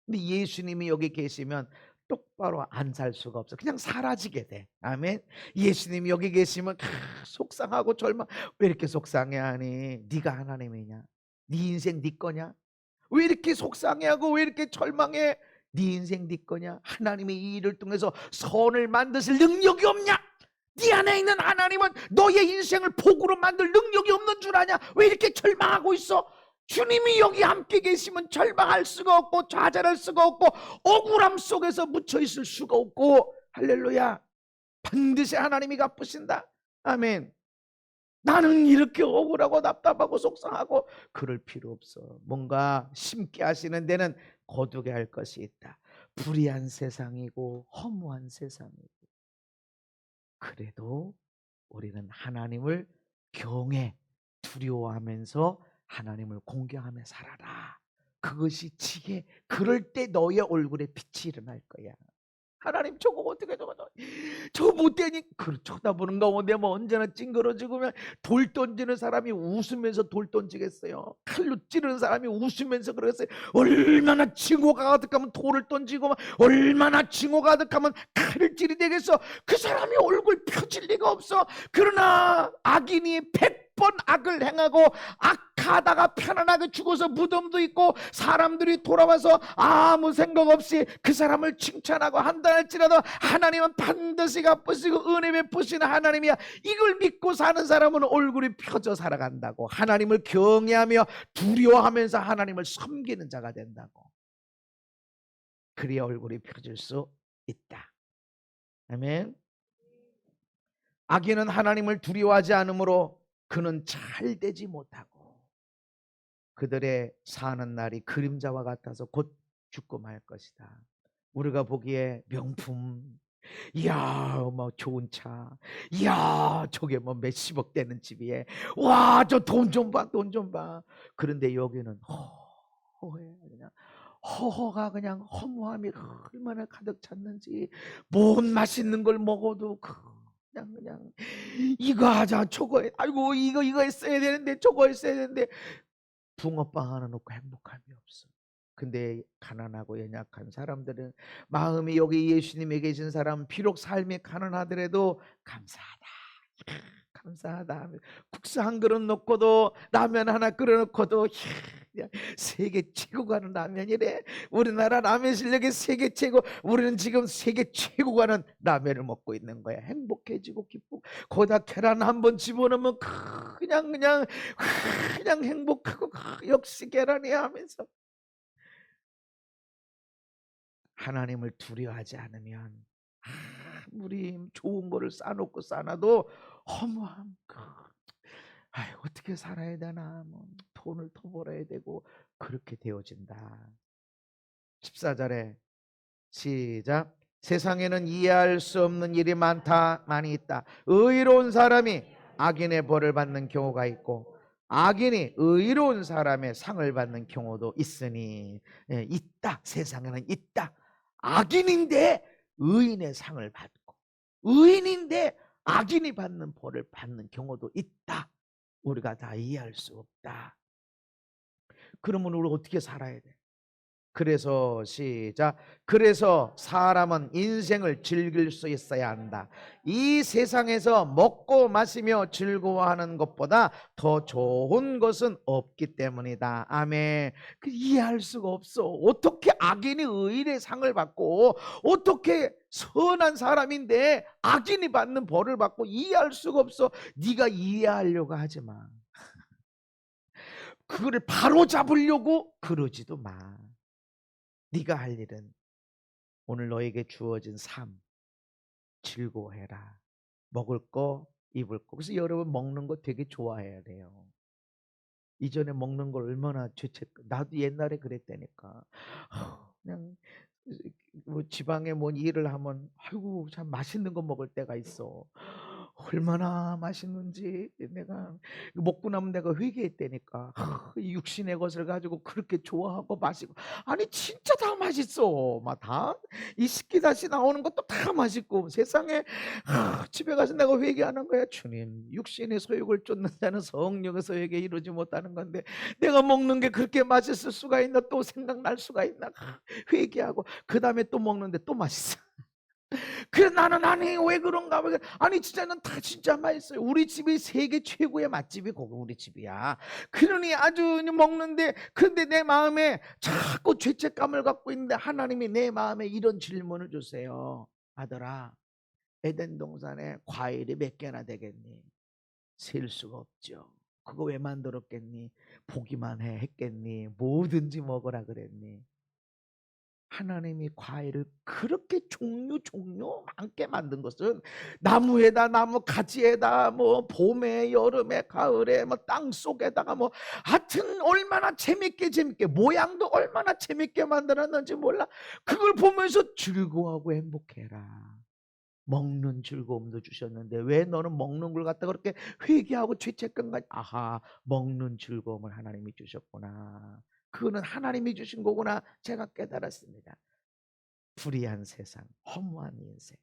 근데 예수님이 여기 계시면 똑바로 안 살 수가 없어. 그냥 사라지게 돼. 아멘. 예수님이 여기 계시면 속상하고 절망. 왜 이렇게 속상해하니? 네가 하나님이냐? 네 인생 네 거냐? 왜 이렇게 속상해하고 왜 이렇게 절망해? 네 인생 네 거냐? 하나님이 이 일을 통해서 선을 만드실 능력이 없냐? 네 안에 있는 하나님은 너의 인생을 복으로 만들 능력이 없는 줄 아냐? 왜 이렇게 절망하고 있어? 주님이 여기 함께 계시면 절망할 수가 없고 좌절할 수가 없고 억울함 속에서 묻혀 있을 수가 없고. 할렐루야. 반드시 하나님이 갚으신다. 아멘. 나는 이렇게 억울하고 답답하고 속상하고 그럴 필요 없어. 뭔가 심게 하시는 데는 거두게 할 것이 있다. 불의한 세상이고 허무한 세상이고 그래도 우리는 하나님을 경외 두려워하면서 하나님을 공경하며 살아라. 그것이 지혜. 그럴 때 너의 얼굴에 빛이 일어날 거야. 하나님 저거 어떻게 저거 못되니 그 쳐다보는 가운데 뭐 언제나 찡그러지고 돌 던지는 사람이 웃으면서 돌 던지겠어요? 칼로 찌르는 사람이 웃으면서 그러겠어요? 얼마나 징후가 가득하면 돌을 던지고 얼마나 징후가 가득하면 칼을 찌르되겠어? 그 사람이 얼굴 펴질 리가 없어. 그러나 악인이 100번 악을 행하고 악하다가 편안하게 죽어서 무덤도 있고 사람들이 돌아와서 아무 생각 없이 그 사람을 칭찬하고 한다 할지라도 하나님은 반드시 갚으시고 은혜 베푸시는 하나님이야. 이걸 믿고 사는 사람은 얼굴이 펴져 살아간다고. 하나님을 경외하며 두려워하면서 하나님을 섬기는 자가 된다고. 그래야 얼굴이 펴질 수 있다. 아멘. 악인은 하나님을 두려워하지 않으므로 그는 잘 되지 못하고 그들의 사는 날이 그림자와 같아서 곧 죽고 말 것이다. 우리가 보기에 명품, 이야 뭐 좋은 차, 이야 저게 뭐 몇십억 되는 집이에, 와 저 돈 좀 봐, 돈 좀 봐. 그런데 여기는 허해. 그냥 허허가 그냥 허무함이 얼마나 가득 찼는지, 뭔 맛있는 걸 먹어도 그냥 이거 하자 저거 해. 아이고 이거 했어야 되는데 저거 했어야 되는데 붕어빵 하나 놓고 행복함이 없어. 근데 가난하고 연약한 사람들은 마음이, 여기 예수님에 계신 사람 비록 삶이 가난하더라도 감사하다, 감사하다. 국수 한 그릇 놓고도 라면 하나 끓여 놓고도 세계 최고 가는 라면이래. 우리나라 라면 실력이 세계 최고. 우리는 지금 세계 최고 가는 라면을 먹고 있는 거야. 행복해지고 기쁘고 거기다 계란 한번 집어넣으면 그냥 행복하고 역시 계란이야 하면서. 하나님을 두려워하지 않으면 아무리 좋은 거를 싸놓고 싸놔도 허무함, 어떻게 살아야 되나, 뭐 돈을 더 벌어야 되고 그렇게 되어진다. 14절에 시작. 세상에는 이해할 수 없는 일이 많이 있다. 의로운 사람이 악인의 벌을 받는 경우가 있고 악인이 의로운 사람의 상을 받는 경우도 있으니, 있다. 세상에는 있다. 악인인데 의인의 상을 받고 의인인데 악인이 받는 벌을 받는 경우도 있다. 우리가 다 이해할 수 없다. 그러면 우리 어떻게 살아야 돼? 그래서 시작. 그래서 사람은 인생을 즐길 수 있어야 한다. 이 세상에서 먹고 마시며 즐거워하는 것보다 더 좋은 것은 없기 때문이다. 아멘. 이해할 수가 없어. 어떻게 악인이 의인의 상을 받고 어떻게 선한 사람인데 악인이 받는 벌을 받고, 이해할 수가 없어. 네가 이해하려고 하지 마. 그거를 바로 잡으려고 그러지도 마. 네가 할 일은 오늘 너에게 주어진 삶 즐거워해라. 먹을 거 입을 거. 그래서 여러분 먹는 거 되게 좋아해야 돼요. 이전에 먹는 걸 얼마나 나도 옛날에 그랬다니까. 그냥 뭐 지방에 뭐 일을 하면 아이고 참 맛있는 거 먹을 때가 있어. 얼마나 맛있는지 내가 먹고 나면 내가 회개했다니까. 육신의 것을 가지고 그렇게 좋아하고 마시고, 아니 진짜 다 맛있어. 막 다 이 식기다시 나오는 것도 다 맛있고 세상에. 집에 가서 내가 회개하는 거야. 주님, 육신의 소욕을 쫓는 자는 성령의 소욕에 이루지 못하는 건데 내가 먹는 게 그렇게 맛있을 수가 있나, 또 생각날 수가 있나. 회개하고 그 다음에 또 먹는데 또 맛있어. 그래 나는 아니 왜 그런가. 아니 진짜는 다 진짜 맛있어요. 우리 집이 세계 최고의 맛집이 거기 우리 집이야. 그러니 아주 먹는데, 그런데 내 마음에 자꾸 죄책감을 갖고 있는데 하나님이 내 마음에 이런 질문을 주세요. 아들아, 에덴 동산에 과일이 몇 개나 되겠니? 셀 수가 없죠. 그거 왜 만들었겠니? 보기만 했겠니? 뭐든지 먹으라 그랬니? 하나님이 과일을 그렇게 종류 많게 만든 것은 나무에다 나무 가지에다 뭐 봄에 여름에 가을에 뭐 땅 속에다가 뭐 하여튼 얼마나 재밌게 모양도 얼마나 재밌게 만들었는지 몰라. 그걸 보면서 즐거워하고 행복해라. 먹는 즐거움도 주셨는데 왜 너는 먹는 걸 갖다 그렇게 회개하고 죄책감 가지고. 아하, 먹는 즐거움을 하나님이 주셨구나. 그거는 하나님이 주신 거구나 제가 깨달았습니다. 불의한 세상, 허무한 인생,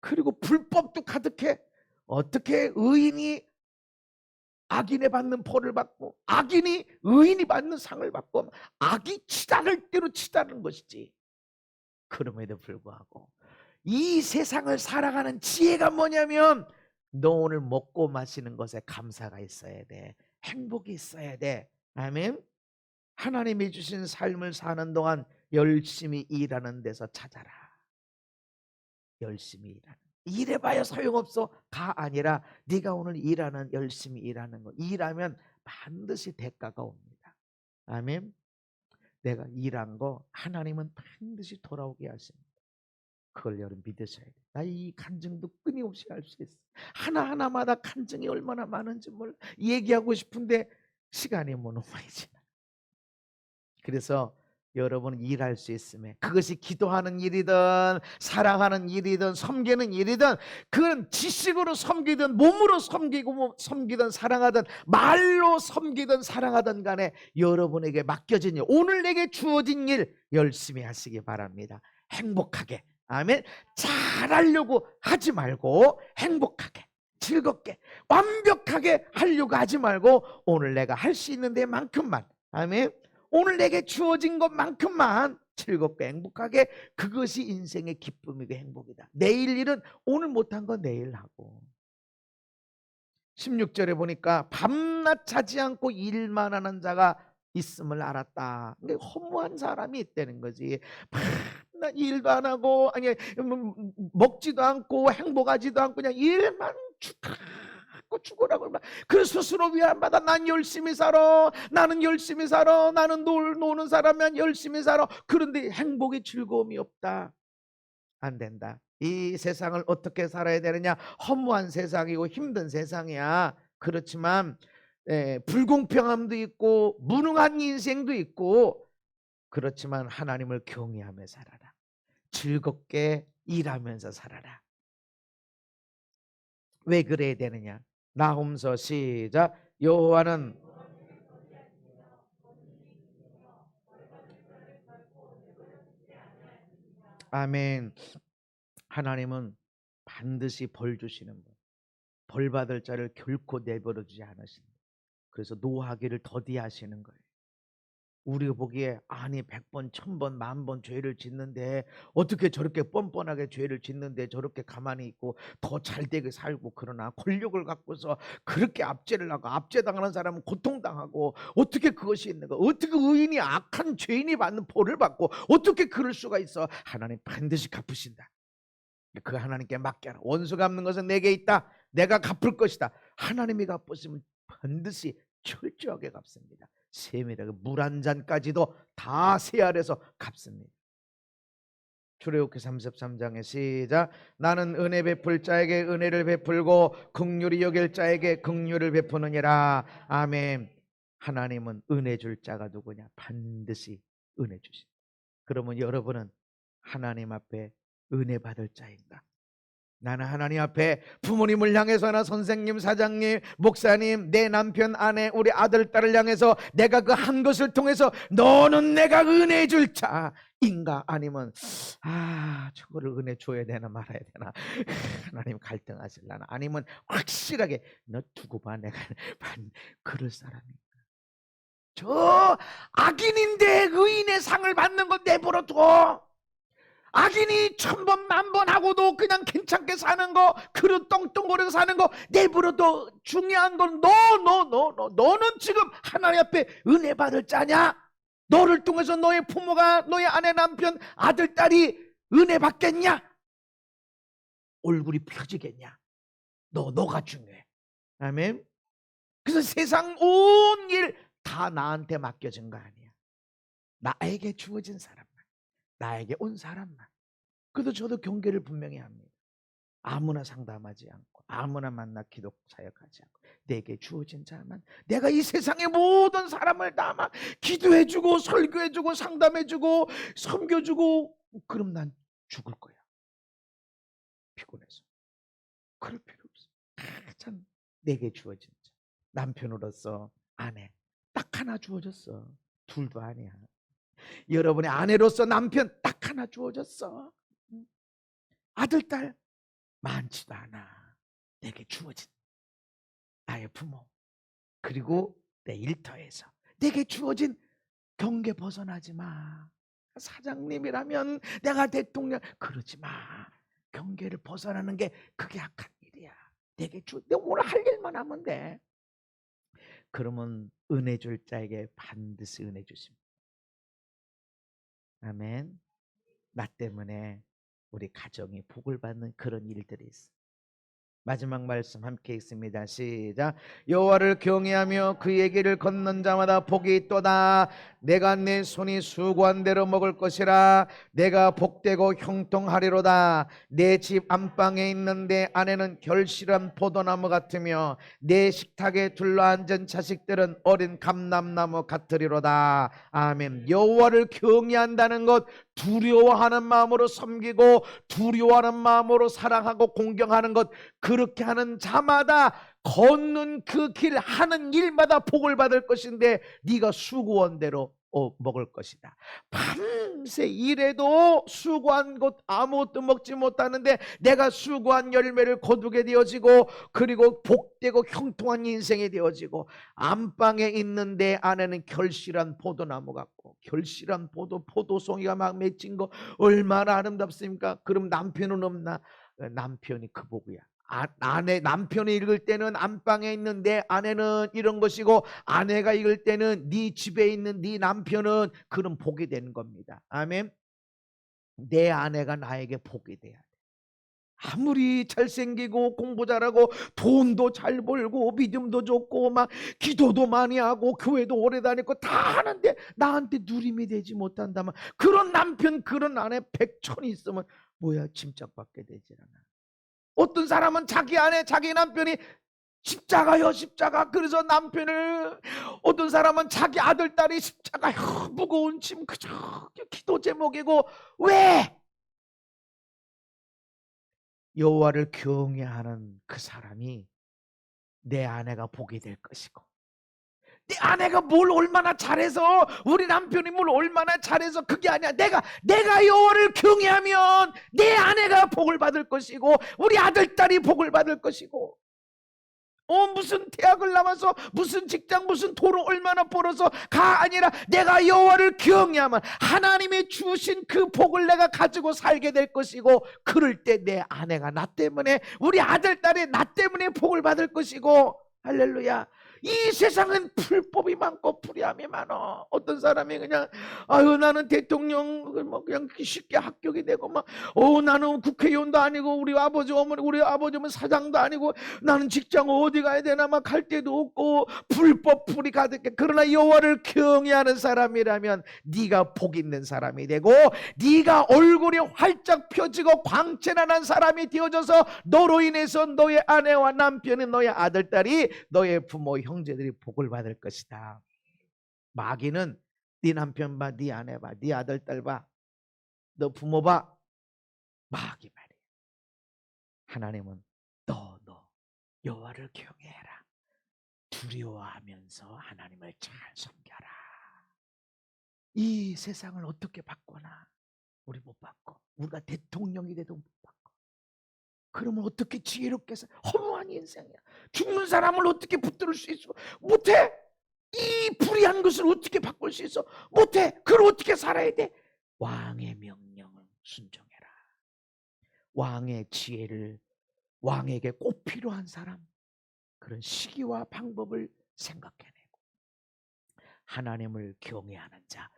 그리고 불법도 가득해. 어떻게 의인이 악인에 받는 벌을 받고 악인이 의인이 받는 상을 받고 악이 치달을 대로 치달은 것이지. 그럼에도 불구하고 이 세상을 살아가는 지혜가 뭐냐면, 너 오늘 먹고 마시는 것에 감사가 있어야 돼. 행복이 있어야 돼. 아멘. 하나님이 주신 삶을 사는 동안 열심히 일하는 데서 찾아라. 열심히 일하는. 일해봐야 소용없어 가 아니라 네가 오늘 일하는, 열심히 일하는 거, 일하면 반드시 대가가 옵니다. 아멘. 내가 일한 거 하나님은 반드시 돌아오게 하십니다. 그걸 여러분 믿으셔야 돼요. 나 이 간증도 끊임없이 할 수 있어. 하나하나마다 간증이 얼마나 많은지 몰라. 얘기하고 싶은데 시간이 뭐 너무 많이 지나. 그래서 여러분 일할 수 있으면 그것이 기도하는 일이든 사랑하는 일이든 섬기는 일이든, 그건 지식으로 섬기든 몸으로 섬기든 사랑하든 말로 섬기든 사랑하든 간에 여러분에게 맡겨진 일, 오늘 내게 주어진 일 열심히 하시기 바랍니다. 행복하게. 아멘. 잘하려고 하지 말고 행복하게, 즐겁게, 완벽하게 하려고 하지 말고 오늘 내가 할 수 있는 데만큼만, 아멘, 오늘 내게 주어진 것만큼만 즐겁게 행복하게, 그것이 인생의 기쁨이고 행복이다. 내일 일은 오늘 못한 거 내일 하고. 16절에 보니까 밤낮 자지 않고 일만 하는 자가 있음을 알았다. 그러니까 허무한 사람이 있다는 거지. 밤낮 일도 안 하고, 아니 먹지도 않고 행복하지도 않고 그냥 일만 죽으라고. 그 스스로 위안받아. 난 열심히 살아, 나는 열심히 살아, 나는 노는 사람이면 열심히 살아. 그런데 행복이, 즐거움이 없다. 안 된다. 이 세상을 어떻게 살아야 되느냐? 허무한 세상이고 힘든 세상이야. 그렇지만 불공평함도 있고 무능한 인생도 있고, 그렇지만 하나님을 경외하며 살아라. 즐겁게 일하면서 살아라. 왜 그래야 되느냐? 나훔서 시작. 여호와는 아멘. 하나님은 반드시 벌 주시는 분, 벌 받을 자를 결코 내버려 두지 않으신다. 그래서 노하기를 더디하시는 거예요. 우리가 보기에 아니 100번, 1000번, 10,000번 죄를 짓는데 어떻게 저렇게 뻔뻔하게 죄를 짓는데 저렇게 가만히 있고 더 잘되게 살고, 그러나 권력을 갖고서 그렇게 압제를 하고 압제당하는 사람은 고통당하고, 어떻게 그것이 있는가? 어떻게 의인이 악한 죄인이 받는 벌을 받고 어떻게 그럴 수가 있어? 하나님 반드시 갚으신다. 그 하나님께 맡겨라. 원수 갚는 것은 내게 있다. 내가 갚을 것이다. 하나님이 갚으시면 반드시 철저하게 갚습니다. 세밀하게 물 한 잔까지도 다 세알해서 갚습니다. 출애굽기 33장의 시작. 나는 은혜 베풀 자에게 은혜를 베풀고 긍휼히 여길 자에게 긍휼을 베푸느니라. 아멘. 하나님은 은혜 줄 자가 누구냐? 반드시 은혜 주신다. 그러면 여러분은 하나님 앞에 은혜 받을 자인가? 나는 하나님 앞에 부모님을 향해서나 선생님, 사장님, 목사님, 내 남편, 아내, 우리 아들, 딸을 향해서 내가 그 한 것을 통해서 너는 내가 은혜 줄 자인가? 아니면 저거를 은혜 줘야 되나 말아야 되나 하나님 갈등하실라나? 아니면 확실하게 너 두고 봐, 내가 그럴 사람인가? 저 악인인데 의인의 상을 받는 건 내버려 둬. 악인이 1000번, 10,000번 하고도 그냥 괜찮게 사는 거, 그릇 떵떵거리고 사는 거 내버려둬. 중요한 건 너는 지금 하나님 앞에 은혜 받을 자냐? 너를 통해서 너의 부모가, 너의 아내, 남편, 아들, 딸이 은혜 받겠냐? 얼굴이 펴지겠냐? 너가 중요해. 아멘. 그래서 세상 온 일 다 나한테 맡겨진 거 아니야. 나에게 주어진 사람만, 나에게 온 사람만. 그래도 저도 경계를 분명히 합니다. 아무나 상담하지 않고 아무나 만나 기도 사역하지 않고 내게 주어진 자만, 내가 이 세상의 모든 사람을 다 막 기도해주고 설교해주고 상담해주고 섬겨주고, 그럼 난 죽을 거야. 피곤해서. 그럴 필요 없어. 가장 내게 주어진 자, 남편으로서 아내 딱 하나 주어졌어. 둘도 아니야. 여러분의 아내로서 남편 딱 하나 주어졌어. 아들, 딸 많지도 않아. 내게 주어진 나의 부모, 그리고 내 일터에서 내게 주어진 경계 벗어나지 마. 사장님이라면, 내가 대통령, 그러지 마. 경계를 벗어나는 게 그게 악한 일이야. 내가 오늘 할 일만 하면 돼. 그러면 은혜 줄 자에게 반드시 은혜 주십니다. 아멘. 나 때문에 우리 가정이 복을 받는 그런 일들이 있어. 마지막 말씀 함께 읽습니다. 시작. 여호와를 경외하며 그의 길을 걷는 자마다 복이 있도다. 내가 내 손이 수고한 대로 먹을 것이라. 내가 복되고 형통하리로다. 내 집 안방에 있는 내 아내는 결실한 포도나무 같으며 내 식탁에 둘러앉은 자식들은 어린 감람나무 같으리로다. 아멘. 여호와를 경외한다는 것, 두려워하는 마음으로 섬기고 두려워하는 마음으로 사랑하고 공경하는 것, 그렇게 하는 자마다 걷는 그 길 하는 일마다 복을 받을 것인데 네가 수고한 대로 먹을 것이다. 밤새 일해도 수고한 것 아무것도 먹지 못하는데 내가 수고한 열매를 거두게 되어지고, 그리고 복되고 형통한 인생이 되어지고, 안방에 있는 내 아내는 결실한 포도나무 같고, 결실한 포도송이가 막 맺힌 거 얼마나 아름답습니까? 그럼 남편은 없나? 남편이 그 복이야. 남편이 읽을 때는 안방에 있는 내 아내는 이런 것이고, 아내가 읽을 때는 네 집에 있는 네 남편은 그런 복이 되는 겁니다. 아멘. 내 아내가 나에게 복이 돼야 돼. 아무리 잘생기고 공부 잘하고 돈도 잘 벌고 믿음도 좋고 막 기도도 많이 하고 교회도 오래 다니고 다 하는데 나한테 누림이 되지 못한다면, 그런 남편 그런 아내 백천이 있으면 뭐야, 짐짝받게 되질 않아. 어떤 사람은 자기 아내 자기 남편이 십자가요 십자가, 그래서 남편을, 어떤 사람은 자기 아들 딸이 십자가요 무거운 짐 그저 기도 제목이고. 왜? 여호와를 경외하는 그 사람이 내 아내가 복이 될 것이고, 내 아내가 뭘 얼마나 잘해서, 우리 남편이 뭘 얼마나 잘해서 그게 아니야. 내가 여호와를 경외하면 내 아내가 복을 받을 것이고 우리 아들 딸이 복을 받을 것이고, 무슨 대학을 나와서 무슨 직장 무슨 돈을 얼마나 벌어서가 아니라 내가 여호와를 경외하면 하나님이 주신 그 복을 내가 가지고 살게 될 것이고, 그럴 때 내 아내가 나 때문에, 우리 아들 딸이 나 때문에 복을 받을 것이고. 할렐루야. 이 세상은 불법이 많고 불의함이 많어. 어떤 사람이 그냥 아유 나는 대통령 뭐 그냥 쉽게 합격이 되고 막 나는 국회의원도 아니고 우리 아버지는 사장도 아니고 나는 직장 어디 가야 되나 막 갈 데도 없고 불법 불이 가득해. 그러나 여호와를 경외하는 사람이라면 네가 복 있는 사람이 되고, 네가 얼굴이 활짝 펴지고 광채나는 사람이 되어져서 너로 인해서 너의 아내와 남편이, 너의 아들 딸이, 너의 부모 형제들이 복을 받을 것이다. 마귀는 네 남편 봐, 네 아내 봐, 네 아들 딸 봐, 너 부모 봐. 마귀 말이야. 하나님은 너 여호와를 경외해라. 두려워하면서 하나님을 잘 섬겨라. 이 세상을 어떻게 바꿔나? 우리 못 바꿔. 우리가 대통령이 돼도 못 바꿔. 그러면 어떻게 지혜롭게 살? 허무한 인생이야. 죽는 사람을 어떻게 붙들을 수 있어? 못해. 이 불의한 것을 어떻게 바꿀 수 있어? 못해. 그걸 어떻게 살아야 돼? 왕의 명령을 순종해라. 왕의 지혜를, 왕에게 꼭 필요한 사람, 그런 시기와 방법을 생각해내고 하나님을 경외하는 자,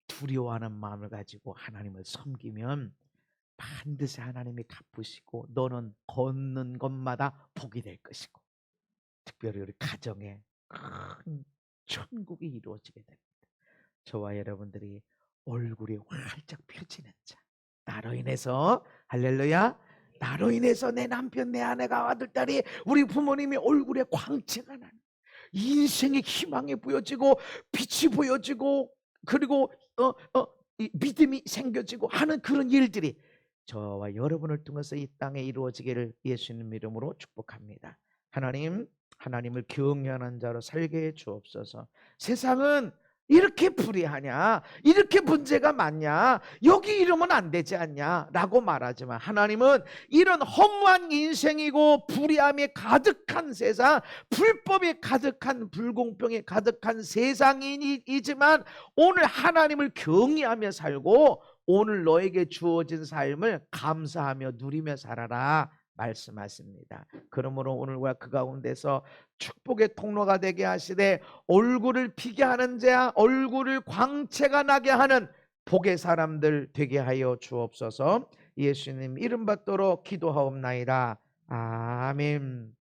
두려워하는 마음을 가지고 하나님을 섬기면 반드시 하나님이 갚으시고 너는 걷는 것마다 복이 될 것이고, 특별히 우리 가정에 큰 천국이 이루어지게 됩니다. 저와 여러분들이 얼굴이 활짝 펴지는 자, 나로 인해서, 할렐루야, 나로 인해서 내 남편 내 아내가 아들 딸이 우리 부모님이 얼굴에 광채가 나는, 인생의 희망이 보여지고 빛이 보여지고, 그리고 믿음이 생겨지고 하는 그런 일들이 저와 여러분을 통해서 이 땅에 이루어지기를 예수님 이름으로 축복합니다. 하나님을 경외하는 자로 살게 해 주옵소서. 세상은 이렇게 불의하냐? 이렇게 문제가 많냐? 여기 이러면 안 되지 않냐? 라고 말하지만 하나님은 이런 허무한 인생이고 불의함이 가득한 세상, 불법이 가득한, 불공평이 가득한 세상이지만 오늘 하나님을 경외하며 살고 오늘 너에게 주어진 삶을 감사하며 누리며 살아라 말씀하십니다. 그러므로 오늘 우리가 그 가운데서 축복의 통로가 되게 하시되 얼굴을 피게 하는 자, 얼굴을 광채가 나게 하는 복의 사람들 되게 하여 주옵소서. 예수님 이름 받도록 기도하옵나이다. 아멘.